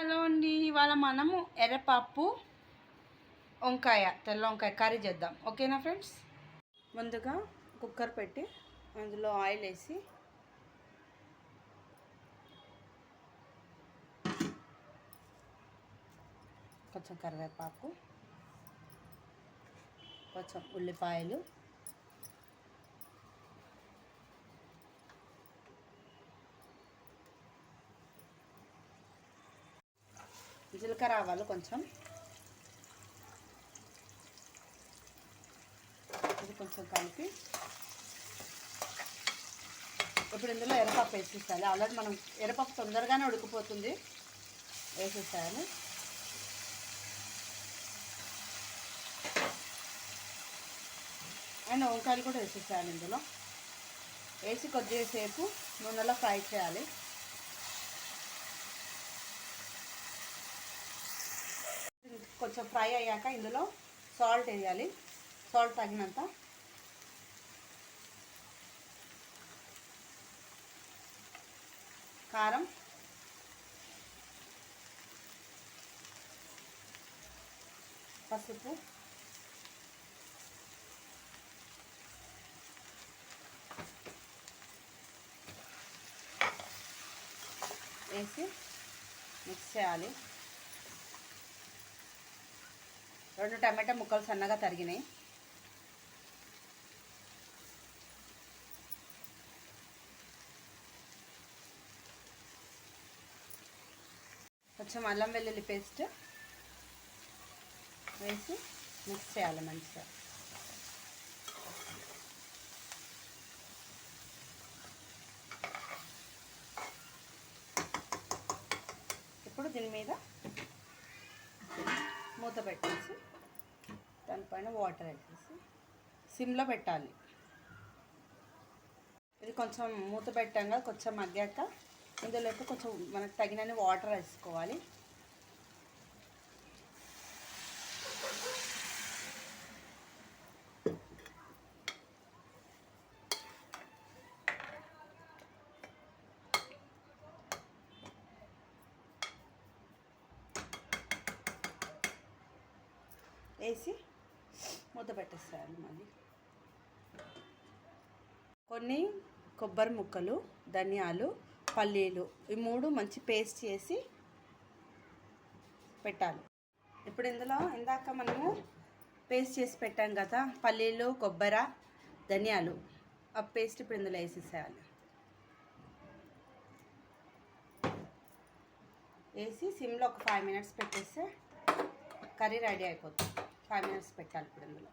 Hello అండి, ఇవాళ మనము ఎర్రపప్పు వంకాయ తెల్ల వంకాయ కర్రీ చేద్దాం. ఓకేనా ఫ్రెండ్స్? ముందుగా కుక్కర్ పెట్టి అందులో ఆయిల్ వేసి కొంచెం కరివేపాకు, కొంచెం ఉల్లిపాయలు, జీలకర్ర ఆవాలు కొంచెం, ఇది కొంచెం కలిపి ఇప్పుడు ఇందులో ఎర్రపప్పు వేసేసాలి. ఆల్రెడీ మనం ఎర్రపప్పు తొందరగానే ఉడికిపోతుంది, వేసేసాను. అండ్ వంకాయలు కూడా వేసేసాను. ఇందులో వేసి కొద్దిసేపు నూనెలో ఫ్రై చేయాలి. కొంచెం ఫ్రై అయ్యాక ఇందులో సాల్ట్ వేయాలి, సాల్ట్ తగినంత. కారం, పసుపు, వేసి మిక్స్ చేయాలి. 2 టమాటా ముక్కలు సన్నగా తరిగినాయి. కొంచెం అల్లం వెల్లుల్లి పేస్ట్ వేసి మిక్స్ చేయాలి మంచిగా. ఇప్పుడు దీని మీద మూత పెట్టేసి దానిపైన వాటర్ వేసేసి సిమ్లో పెట్టాలి. ఇది కొంచెం మూత పెట్టాక కొంచెం మగ్గాక ఇందులోకి కొంచెం మనకు తగినన్ని వాటర్ వేసుకోవాలి. వేసి మూత పెట్టేసేయాలి. మళ్ళీ కొన్ని కొబ్బరి ముక్కలు, ధనియాలు, పల్లీలు, ఈ 3 మంచి పేస్ట్ చేసి పెట్టాలి. ఇప్పుడు ఇందులో ఇందాక మనము పేస్ట్ చేసి పెట్టాం కదా, పల్లీలు, కొబ్బరి, ధనియాలు, ఆ పేస్ట్ ఇప్పుడు ఇందులో వేసేసేయాలి. వేసి సిమ్లో ఒక 5 మినిట్స్ పెట్టేస్తే కర్రీ రెడీ అయిపోతుంది. 5 మినిట్స్ పెట్టాలి ఇప్పుడు ఇందులో.